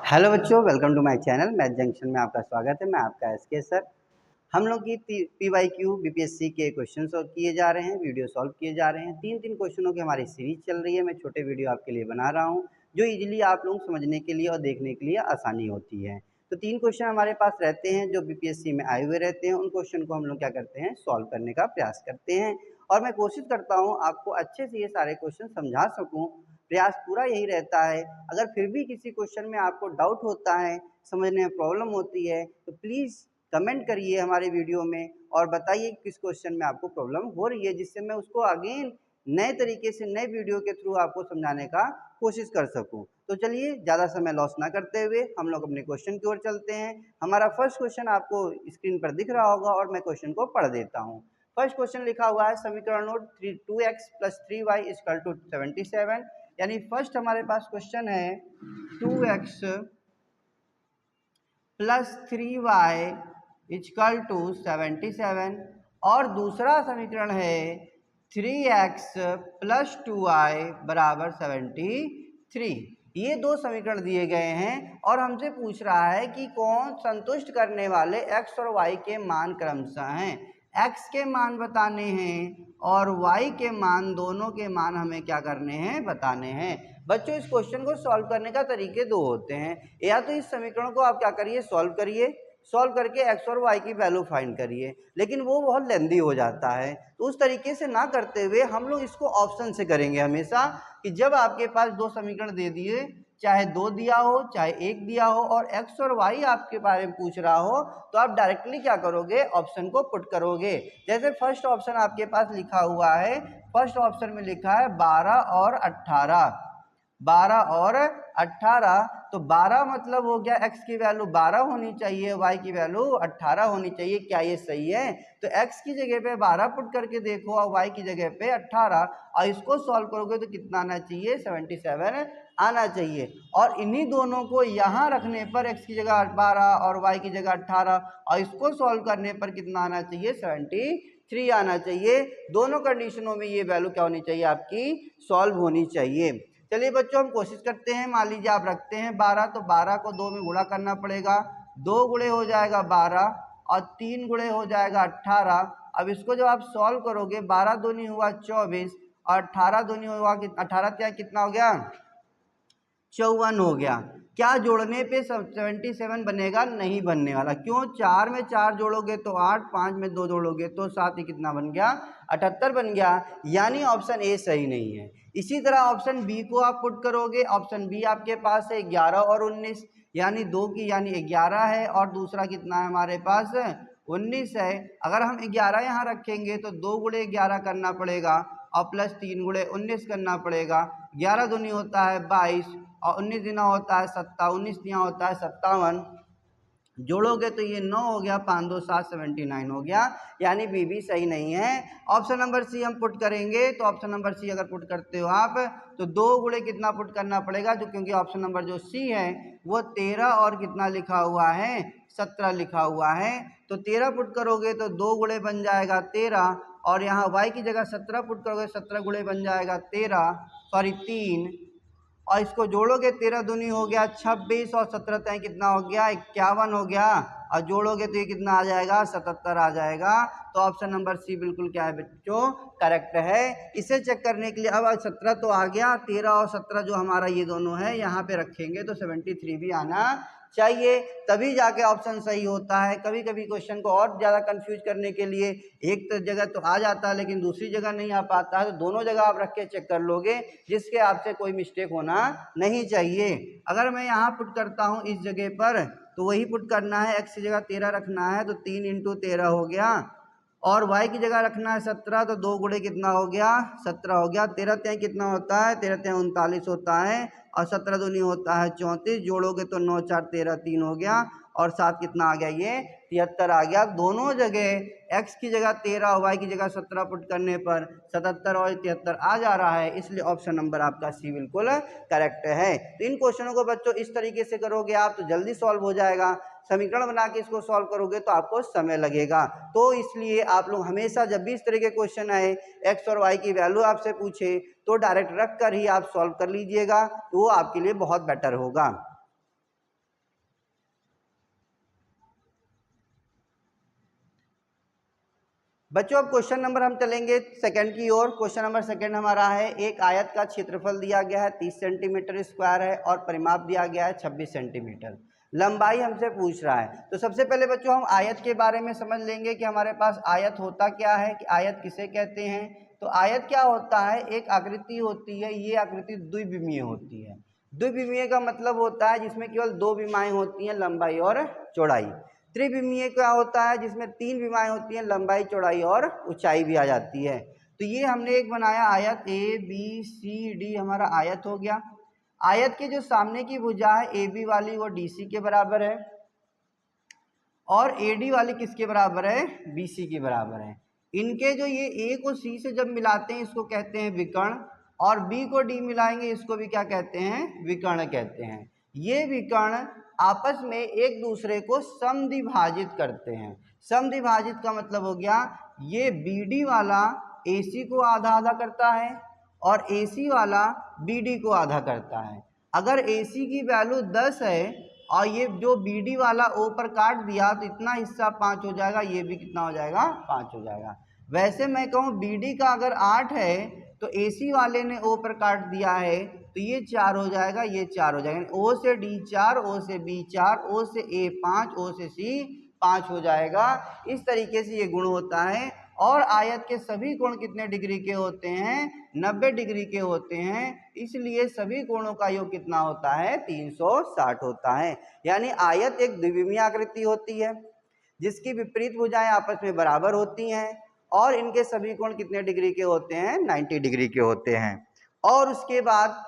Hello बच्चों, welcome to my channel math junction में आपका स्वागत है। मैं आपका एसके सर। हम लोग की पीवाईक्यू बीपीएससी के क्वेश्चन सॉल्व किए जा रहे हैं, वीडियो सॉल्व किए जा रहे हैं। तीन क्वेश्चनों की हमारी सीरीज चल रही है। मैं छोटे वीडियो आपके लिए बना रहा हूं जो इजीली आप लोग समझने के लिए और देखने के लिए आसानी होती है। तो 3 क्वेश्चन हमारे पास रहते हैं जो बीपीएससी में आए हुए रहते हैं। उन क्वेश्चन को हम लोग क्या करते हैं, सॉल्व करने का प्रयास करते हैं और मैं कोशिश करता हूँ आपको अच्छे से ये सारे क्वेश्चन समझा सकूँ। प्रयास पूरा यही रहता है। अगर फिर भी किसी क्वेश्चन में आपको डाउट होता है, समझने में प्रॉब्लम होती है, तो प्लीज़ कमेंट करिए हमारे वीडियो में और बताइए किस क्वेश्चन में आपको प्रॉब्लम हो रही है, जिससे मैं उसको अगेन नए तरीके से नए वीडियो के थ्रू आपको समझाने का कोशिश कर सकूं। तो चलिए ज़्यादा समय लॉस ना करते हुए हम लोग अपने क्वेश्चन की ओर चलते हैं। हमारा फर्स्ट क्वेश्चन आपको स्क्रीन पर दिख रहा होगा और मैं क्वेश्चन को पढ़ देता हूँ। फर्स्ट क्वेश्चन लिखा हुआ है समीकरण नोट 2x + 3y = 77। यानी फर्स्ट हमारे पास क्वेश्चन है 2x + 3y = 77 और दूसरा समीकरण है 3x + 2y = 73। ये दो समीकरण दिए गए हैं और हमसे पूछ रहा है कि कौन संतुष्ट करने वाले x और y के मान क्रमशः हैं। x के मान बताने हैं और y के मान, दोनों के मान हमें क्या करने हैं, बताने हैं। बच्चों इस क्वेश्चन को सॉल्व करने का तरीके दो होते हैं। या तो इस समीकरण को आप क्या करिए, सॉल्व करिए, सॉल्व करके x और y की वैल्यू फाइंड करिए, लेकिन वो बहुत लेंदी हो जाता है। तो उस तरीके से ना करते हुए हम लोग इसको ऑप्शन से करेंगे हमेशा कि जब आपके पास दो समीकरण दे दिए, चाहे 2 दिया हो चाहे 1 दिया हो और x और y आपके बारे में पूछ रहा हो, तो आप डायरेक्टली क्या करोगे, ऑप्शन को पुट करोगे। जैसे फर्स्ट ऑप्शन आपके पास लिखा हुआ है, फर्स्ट ऑप्शन में लिखा है 12 और 18। 12 और 18, तो 12 मतलब हो गया x की वैल्यू 12 होनी चाहिए, y की वैल्यू 18 होनी चाहिए। क्या ये सही है? तो x की जगह पे 12 पुट करके देखो और y की जगह पे 18 और इसको सॉल्व करोगे तो कितना आना चाहिए, 77 आना चाहिए। और इन्हीं दोनों को यहाँ रखने पर x की जगह 12 और y की जगह 18 और इसको सॉल्व करने पर कितना आना चाहिए, 73 आना चाहिए। दोनों कंडीशनों में ये वैल्यू क्या होनी चाहिए, आपकी सॉल्व होनी चाहिए। चलिए बच्चों हम कोशिश करते हैं। मान लीजिए आप रखते हैं 12, तो 12 को 2 में गुणा करना पड़ेगा। 2 गुणे हो जाएगा 12 और 3 गुणे हो जाएगा 18। अब इसको जब आप सॉल्व करोगे, 12 दूनी हुआ 24 और 18 दूनी हुआ 18 क्या कितना हो गया, 54 हो गया। क्या जोड़ने पे 77 बनेगा? नहीं बनने वाला। क्यों? 4 में 4 जोड़ोगे तो 8, 5 में 2 जोड़ोगे तो 7, ही कितना बन गया, 78 बन गया। यानी ऑप्शन ए सही नहीं है। इसी तरह ऑप्शन बी को आप पुट करोगे। ऑप्शन बी आपके पास है 11 और 19, यानी 2 की यानी 11 है और दूसरा कितना है हमारे पास, 19 है। अगर हम 11 यहाँ रखेंगे तो 2 गुणे 11 करना पड़ेगा और प्लस 3 गुणे 19 करना पड़ेगा। 11 दूनी होता है 22 और 19 दिना होता है 19 दिना होता है 57। जोड़ोगे तो ये 9 हो गया, 5 2 7 79 हो गया। यानी बी भी सही नहीं है। ऑप्शन नंबर सी हम पुट करेंगे। तो ऑप्शन नंबर सी अगर पुट करते हो आप तो 2 गुणे कितना पुट करना पड़ेगा, जो क्योंकि ऑप्शन नंबर जो सी है वो 13 और कितना लिखा हुआ है, 17 लिखा हुआ है। तो 13 पुट करोगे तो 2 गुणे बन जाएगा 13 और यहाँ y की जगह 17 पुट करोगे, 17 गुणे बन जाएगा 3 और इसको जोड़ोगे 13 दूनी हो गया 26 और 17 तय कितना हो गया, 51 हो गया और जोड़ोगे तो ये कितना आ जाएगा, 77 आ जाएगा। तो ऑप्शन नंबर सी बिल्कुल क्या है बच्चों, करेक्ट है। इसे चेक करने के लिए अब 17 तो आ गया, 13 और 17 जो हमारा ये दोनों है यहाँ पे रखेंगे तो 73 भी आना चाहिए, तभी जाके ऑप्शन सही होता है। कभी कभी क्वेश्चन को और ज़्यादा कंफ्यूज करने के लिए एक तो जगह तो आ जाता है लेकिन दूसरी जगह नहीं आ पाता है, तो दोनों जगह आप रख के चेक कर लोगे जिसके आपसे कोई मिस्टेक होना नहीं चाहिए। अगर मैं यहाँ पुट करता हूँ इस जगह पर तो वही पुट करना है, x की जगह 13 रखना है तो 3 × 13 हो गया और y की जगह रखना है 17 तो 2 गुणे कितना हो गया, 17 हो गया। 13 तय कितना होता है, 13 तय 39 होता है और 17 दूनी होता है 34। जोड़ोगे तो 9 4 13 3 हो गया और 7 कितना आ गया, ये 73 आ गया। दोनों जगह x की जगह 13 और y की जगह 17 पुट करने पर 77 और 73 आ जा रहा है, इसलिए ऑप्शन नंबर आपका सी बिल्कुल करेक्ट है। तो इन क्वेश्चनों को बच्चों इस तरीके से करोगे आप तो जल्दी सॉल्व हो जाएगा। समीकरण बना के इसको सॉल्व करोगे तो आपको समय लगेगा। तो इसलिए आप लोग हमेशा जब भी इस तरह के क्वेश्चन आए, एक्स और वाई की वैल्यू आपसे पूछे तो डायरेक्ट रख कर ही आप सॉल्व कर लीजिएगा, तो वो आपके लिए बहुत बेटर होगा। बच्चों अब क्वेश्चन नंबर हम चलेंगे सेकंड की ओर। क्वेश्चन नंबर सेकंड हमारा है, एक आयत का क्षेत्रफल दिया गया है 30 सेंटीमीटर स्क्वायर है और परिमाप दिया गया है 26 सेंटीमीटर, लंबाई हमसे पूछ रहा है। तो सबसे पहले बच्चों हम आयत के बारे में समझ लेंगे कि हमारे पास आयत होता क्या है, कि आयत किसे कहते हैं। तो आयत क्या होता है, एक आकृति होती है, ये आकृति द्विविमीय होती है। द्विविमीय का मतलब होता है जिसमें केवल दो विमाएं होती हैं, लंबाई और चौड़ाई। त्रिविमीय क्या होता है, जिसमें तीन विमाएं होती हैं, लंबाई चौड़ाई और ऊंचाई भी आ जाती है। तो ये हमने एक बनाया आयत, ए बी सी डी हमारा आयत हो गया। आयत के जो सामने की भुजा है ए बी वाली वो डी सी के बराबर है और ए डी वाली किसके बराबर है, बी सी के बराबर है। इनके जो ये ए को सी से जब मिलाते हैं इसको कहते हैं विकर्ण, और बी को डी मिलाएंगे इसको भी क्या कहते हैं, विकर्ण कहते हैं। ये विकर्ण आपस में एक दूसरे को समद्विभाजित करते हैं। समद्विभाजित का मतलब हो गया, ये बी डी वाला ए सी को आधा आधा करता है और ए सी वाला बी डी को आधा करता है। अगर ए सी की वैल्यू 10 है और ये जो बी डी वाला ओ पर काट दिया तो इतना हिस्सा 5 हो जाएगा, ये भी कितना हो जाएगा, 5 हो जाएगा। वैसे मैं कहूँ बी डी का अगर 8 है तो ए सी वाले ने ओ पर काट दिया है तो ये 4 हो जाएगा, ये 4 हो जाएगा। ओ से डी 4, ओ से बी 4, ओ से ए 5, ओ से सी 5 हो जाएगा। इस तरीके से ये गुण होता है। और आयत के सभी कोण कितने डिग्री के होते हैं, 90 डिग्री के होते हैं। इसलिए सभी कोणों का योग कितना होता है, 360 होता है। यानी आयत एक द्विविमीय आकृति होती है जिसकी विपरीत भुजाएं आपस में बराबर होती हैं और इनके सभी कोण कितने डिग्री के होते हैं, 90 डिग्री के होते हैं। और उसके बाद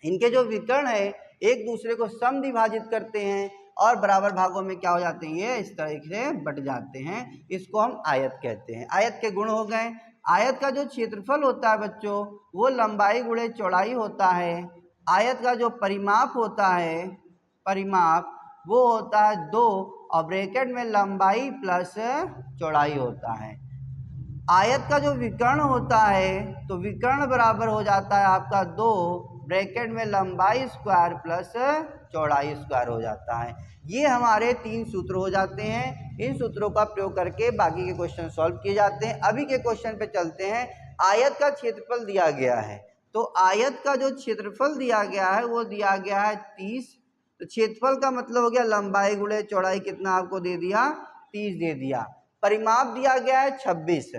इनके जो विकर्ण है एक दूसरे को समद्विभाजित करते हैं और बराबर भागों में क्या हो जाते हैं, ये इस तरह से बट जाते हैं। इसको हम आयत कहते हैं। आयत के गुण हो गए। आयत का जो क्षेत्रफल होता है बच्चों वो लंबाई गुणे चौड़ाई होता है। आयत का जो परिमाप होता है, परिमाप वो होता है 2 और ब्रैकेट में लंबाई प्लस चौड़ाई होता है। आयत का जो विकर्ण होता है तो विकर्ण बराबर हो जाता है आपका 2 ब्रैकेट में लंबाई स्क्वायर प्लस चौड़ाई स्क्वायर हो जाता है। ये हमारे 3 सूत्र हो जाते हैं। इन सूत्रों का प्रयोग करके बाकी के क्वेश्चन सॉल्व किए जाते हैं। अभी के क्वेश्चन पे चलते हैं। आयत का क्षेत्रफल दिया गया है, तो आयत का जो क्षेत्रफल दिया गया है वो दिया गया है 30। तो क्षेत्रफल का मतलब हो गया लंबाई गुणे चौड़ाई, कितना आपको दे दिया, 30 दे दिया। परिमाप दिया गया है 26।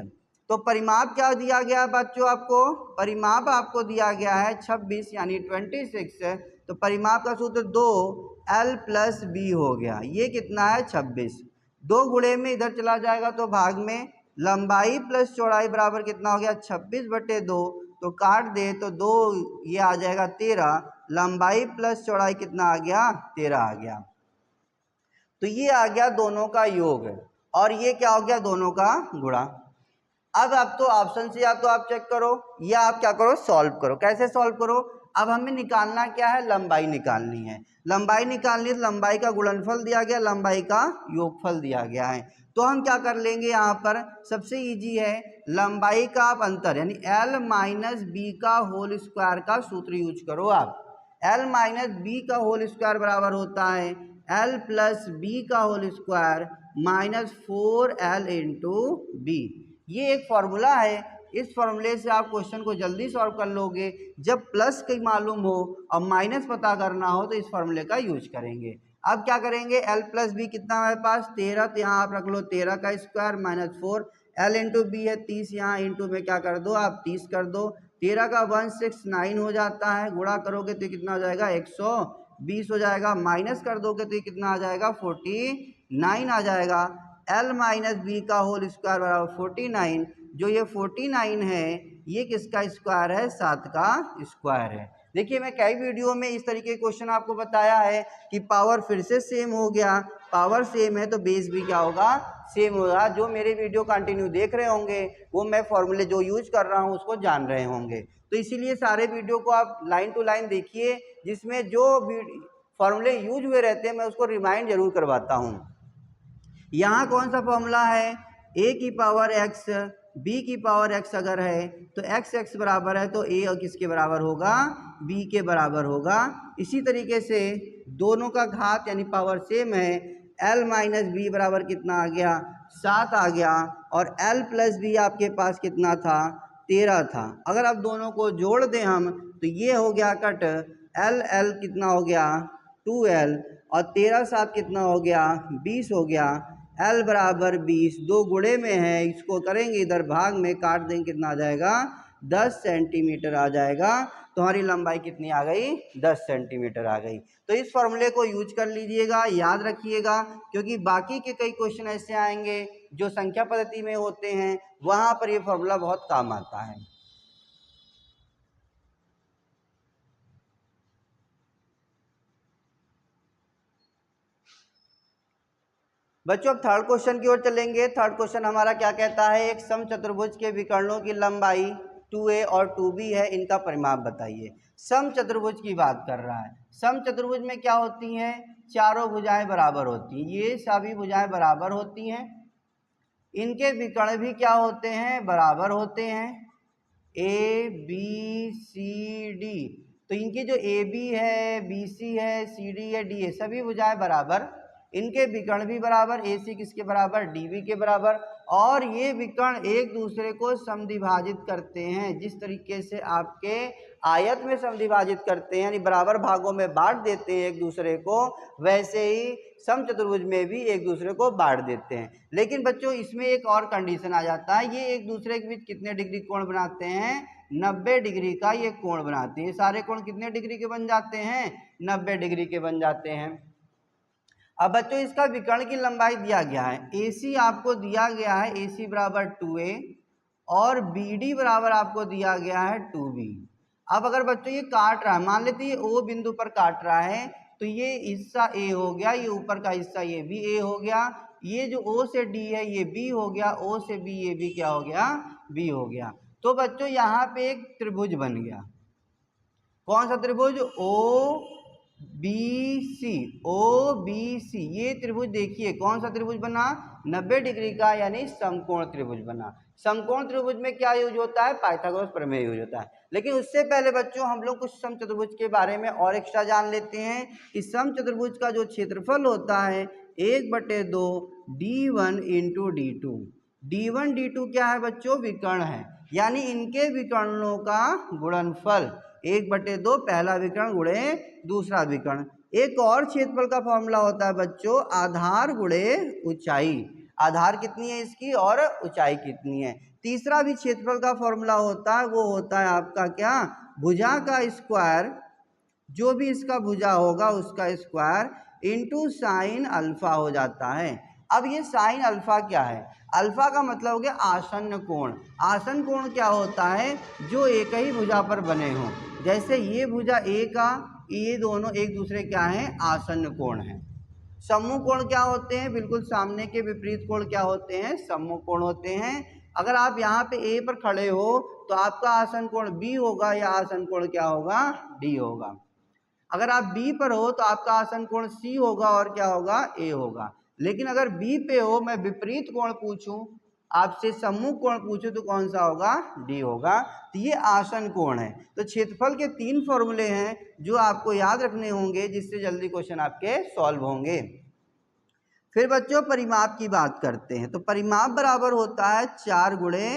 तो परिमाप क्या दिया गया है बच्चों, आपको परिमाप आपको दिया गया है 26 यानी 26। तो परिमाप का सूत्र 2l प्लस बी हो गया। ये कितना है, 26। 2 गुणे में इधर चला जाएगा तो भाग में लंबाई प्लस चौड़ाई बराबर कितना हो गया, 26/2। तो काट दे तो 2 ये आ जाएगा 13। लंबाई प्लस चौड़ाई कितना आ गया, 13 आ गया। तो ये आ गया दोनों का योग और ये क्या हो गया, दोनों का गुणा। अब आप तो ऑप्शन से या तो आप चेक करो या आप क्या करो, सॉल्व करो। कैसे सॉल्व करो, अब हमें निकालना क्या है, लंबाई निकालनी है। लंबाई निकालनी है तो लंबाई का गुणनफल दिया गया, लंबाई का योगफल दिया गया है। तो हम क्या कर लेंगे, यहाँ पर सबसे इजी है, लंबाई का आप अंतर यानी l माइनस बी का होल स्क्वायर का सूत्र यूज करो आप। l माइनस बी का होल स्क्वायर बराबर होता है l प्लस बी का whole square minus 4l into b. ये एक फॉर्मूला है। इस फॉर्मूले से आप क्वेश्चन को जल्दी सॉल्व कर लोगे। जब प्लस की मालूम हो और माइनस पता करना हो तो इस फॉर्मूले का यूज करेंगे। अब क्या करेंगे, l प्लस बी कितना हमारे पास 13, तो यहाँ आप रख लो 13 का square minus 4, l into b है 30, यहाँ इंटू में क्या कर दो आप 30 कर दो। 13 का 169 हो जाता है, गुणा करोगे तो कितना हो जाएगा 120 हो जाएगा, माइनस कर दोगे तो कितना आ जाएगा 49 आ जाएगा। l माइनस बी का होल स्क्वायर बराबर 49। जो ये 49 है ये किसका स्क्वायर है, 7 का स्क्वायर है। देखिए मैं कई वीडियो में इस तरीके के क्वेश्चन आपको बताया है कि पावर फिर से सेम हो गया, पावर सेम है तो बेस भी क्या होगा, सेम होगा। जो मेरे वीडियो कंटिन्यू देख रहे होंगे वो मैं फॉर्मूले जो यूज कर रहा हूँ उसको जान रहे होंगे। तो इसीलिए सारे वीडियो को आप लाइन टू लाइन देखिए, जिसमें जो फॉर्मूले यूज हुए रहते हैं मैं उसको रिमाइंड जरूर करवाता हूँ। यहाँ कौन सा फॉर्मूला है, a की पावर x b की पावर x अगर है तो x बराबर है तो a और किसके बराबर होगा, b के बराबर होगा। इसी तरीके से दोनों का घात यानी पावर सेम है, l माइनस बी बराबर कितना आ गया, 7 आ गया। और L प्लस बी आपके पास कितना था 13 था। अगर अब दोनों को जोड़ दें हम तो ये हो गया कट L L कितना हो गया 2L और 13 7 कितना हो गया 20 हो गया। L बराबर 20 दो गुणे में है, इसको करेंगे इधर भाग में काट देंगे कितना आ जाएगा 10 सेंटीमीटर आ जाएगा। तो हमारी लंबाई कितनी आ गई 10 सेंटीमीटर आ गई। तो इस फॉर्मूले को यूज कर लीजिएगा, याद रखिएगा, क्योंकि बाकी के कई क्वेश्चन ऐसे आएंगे जो संख्या पद्धति में होते हैं, वहां पर ये फॉर्मूला बहुत काम आता है। बच्चों अब थर्ड क्वेश्चन की ओर चलेंगे। थर्ड क्वेश्चन हमारा क्या कहता है, एक समचतुर्भुज के विकर्णों की लंबाई 2a और 2b है, इनका परिमाप बताइए। समचतुर्भुज की बात कर रहा है। समचतुर्भुज में क्या होती हैं, चारों भुजाएं बराबर होती हैं, ये सभी भुजाएं बराबर होती हैं, इनके विकर्ण भी क्या होते हैं बराबर होते हैं, ए बी सी डी। तो इनकी जो ए बी है, बी सी है, सी डी है, डी है, सभी भुजाएं बराबर, इनके विकर्ण भी बराबर, ए सी किसके बराबर डी बी के बराबर, और ये विकर्ण एक दूसरे को समद्विभाजित करते हैं। जिस तरीके से आपके आयत में समद्विभाजित करते हैं यानी बराबर भागों में बांट देते हैं एक दूसरे को, वैसे ही समचतुर्भुज में भी एक दूसरे को बांट देते हैं। लेकिन बच्चों इसमें एक और कंडीशन आ जाता है, ये एक दूसरे के बीच कितने डिग्री कोण बनाते हैं 90 डिग्री का ये कोण बनाते हैं। सारे कोण कितने डिग्री के बन जाते हैं 90 डिग्री के बन जाते हैं। अब बच्चों इसका विकर्ण की लंबाई दिया गया है, AC आपको दिया गया है AC बराबर 2a और BD बराबर आपको दिया गया है 2b। अब अगर बच्चों ये काट रहा है, मान लेते हैं ये O बिंदु पर काट रहा है, तो ये हिस्सा A हो गया, ये ऊपर का हिस्सा ये भी A हो गया, ये जो O से D है ये B हो गया, O से B ये भी क्या हो गया B हो गया। तो बच्चों यहाँ पे एक त्रिभुज बन गया, कौन सा त्रिभुज ओ बी सी, ये त्रिभुज देखिए कौन सा त्रिभुज बना 90 डिग्री का यानी समकोण त्रिभुज बना। समकोण त्रिभुज में क्या यूज होता है, पाइथागोरस प्रमेय यूज होता है। लेकिन उससे पहले बच्चों हम लोग कुछ समचतुर्भुज के बारे में और एक्स्ट्रा जान लेते हैं कि समचतुर्भुज का जो क्षेत्रफल होता है 1/2 d1 into d2। d1 d2 क्या है बच्चों विकर्ण है, यानी इनके विकर्णों का गुणनफल 1/2 पहला विकर्ण गुणे दूसरा विकर्ण। एक और क्षेत्रफल का फॉर्मूला होता है बच्चों आधार गुणे ऊंचाई, आधार कितनी है इसकी और ऊंचाई कितनी है। तीसरा भी क्षेत्रफल का फॉर्मूला होता है, वो होता है आपका क्या भुजा का स्क्वायर, जो भी इसका भुजा होगा उसका स्क्वायर इंटू साइन अल्फा हो जाता है। अब ये साइन अल्फा क्या है, अल्फा का मतलब हो गया आसन्न कोण। आसन्न कोण क्या होता है, जो एक ही भुजा पर बने हों, जैसे ये भुजा ए का, ये दोनों एक दूसरे क्या हैं आसन्न कोण हैं। सम्मुख कोण क्या होते हैं, बिल्कुल सामने के विपरीत कोण क्या होते हैं सम्मुख कोण होते हैं। अगर आप यहाँ पे ए पर खड़े हो तो आपका आसन्न कोण बी होगा या आसन्न कोण क्या होगा डी होगा। अगर आप बी पर हो तो आपका आसन्न कोण सी होगा और क्या होगा ए होगा। लेकिन अगर बी पे हो, मैं विपरीत कोण पूछूं आपसे, सम्मुख कोण पूछूं तो कौन सा होगा डी होगा। तो ये आसन्न कोण है। तो क्षेत्रफल के 3 फॉर्मूले हैं जो आपको याद रखने होंगे, जिससे जल्दी क्वेश्चन आपके सॉल्व होंगे। फिर बच्चों परिमाप की बात करते हैं। तो परिमाप बराबर होता है 4 गुणे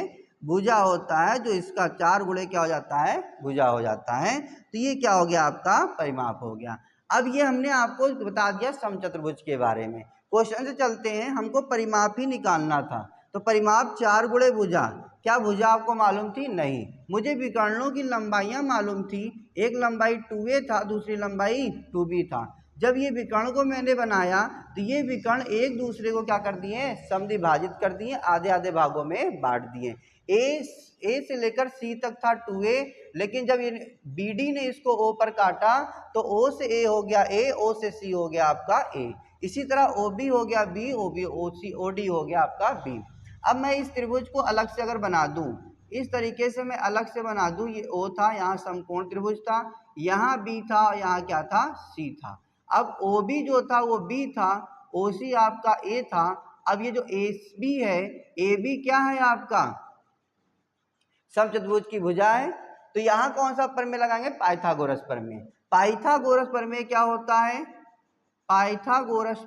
भुजा होता है, जो इसका 4 गुणे क्या हो जाता है भुजा हो जाता है। तो ये क्या हो गया आपका परिमाप हो गया। अब ये हमने आपको बता दिया समचतुर्भुज के बारे में। क्वेश्चन से चलते हैं, हमको परिमाप ही निकालना था। तो परिमाप 4 गुणे भुजा, क्या भुजा आपको मालूम थी, नहीं, मुझे विकर्णों की लंबाइयां मालूम थी। एक लंबाई 2a था, दूसरी लंबाई 2b था। जब ये विकर्ण को मैंने बनाया तो ये विकर्ण एक दूसरे को क्या कर दिए समद्विभाजित कर दिए, आधे आधे भागों में बांट दिए। ए से लेकर सी तक था 2a, लेकिन जब ये BD ने इसको O पर काटा तो O से A हो गया A, O से C हो गया आपका A। इसी तरह OB हो गया B, OB OC OD हो गया आपका B। अब मैं इस त्रिभुज को अलग से अगर बना दूं, इस तरीके से मैं अलग से बना दूं, ये O था, यहाँ समकोण त्रिभुज था, यहाँ B था, यहाँ क्या था C था। अब OB जो था वो B था, OC आपका A था। अब ये जो AB है, AB क्या है आपका समचतुर्भुज की भुजा है। तो यहाँ कौन सा प्रमेय लगाएंगे पाइथागोरस प्रमेय। पाइथागोरस प्रमेय क्या होता है, पाइथागोरस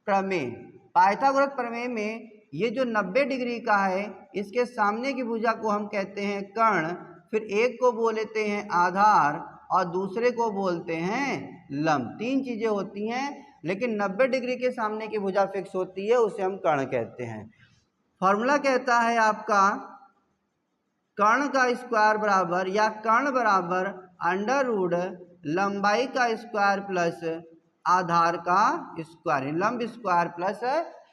प्रमेय पाइथागोरस प्रमेय में ये जो 90 डिग्री का है, इसके सामने की भुजा को हम कहते हैं कर्ण, फिर एक को बोलते हैं आधार और दूसरे को बोलते हैं लंब। 3 चीजें होती हैं, लेकिन 90 डिग्री के सामने की भुजा फिक्स होती है, उसे हम कर्ण कहते हैं। फॉर्मूला कहता है आपका कर्ण का स्क्वायर बराबर या कर्ण बराबर अंडर रूट लंबाई का स्क्वायर प्लस आधार का स्क्वायर, लंब स्क्वायर प्लस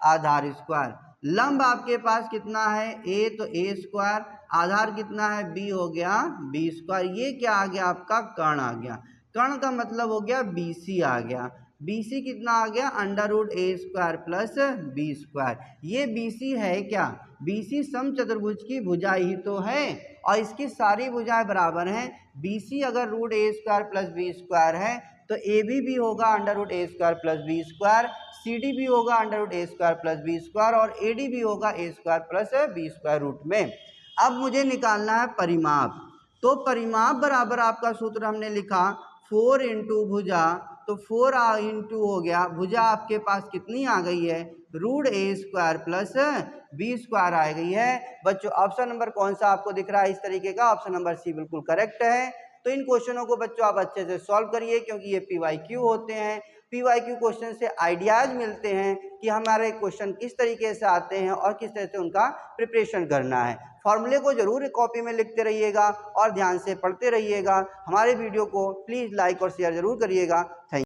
आधार स्क्वायर। लंब आपके पास कितना है a, तो a स्क्वायर, आधार कितना है b, हो गया b स्क्वायर। ये क्या आ गया आपका कर्ण आ गया। कर्ण का मतलब हो गया BC आ गया। BC कितना आ गया under root a square plus b square. ये BC है क्या? BC समचतुर्भुज की भुजा ही तो है और इसकी सारी भुजाएं बराबर हैं। BC अगर root a square plus b square है तो AB भी होगा under root a square plus b square, CD भी होगा under root a square plus b square और AD भी होगा a square plus b square root में। अब मुझे निकालना है परिमाप। तो परिमाप बराबर आपका सूत्र हमने लिखा 4 इंटू भुजा, तो 4 इंटू हो गया, भुजा आपके पास कितनी आ गई है root a square plus b square आ गई है। बच्चों ऑप्शन नंबर कौन सा आपको दिख रहा है इस तरीके का? ऑप्शन नंबर सी बिल्कुल करेक्ट है। तो इन क्वेश्चनों को बच्चों आप अच्छे से सॉल्व करिए, क्योंकि ये PYQ होते हैं। PYQ क्वेश्चन से आइडियाज मिलते हैं कि हमारे क्वेश्चन किस तरीके से आते हैं और किस तरह से उनका प्रिपरेशन करना है। फॉर्मूले को जरूर कॉपी में लिखते रहिएगा और ध्यान से पढ़ते रहिएगा। हमारे वीडियो को प्लीज़ लाइक और शेयर जरूर करिएगा। थैंक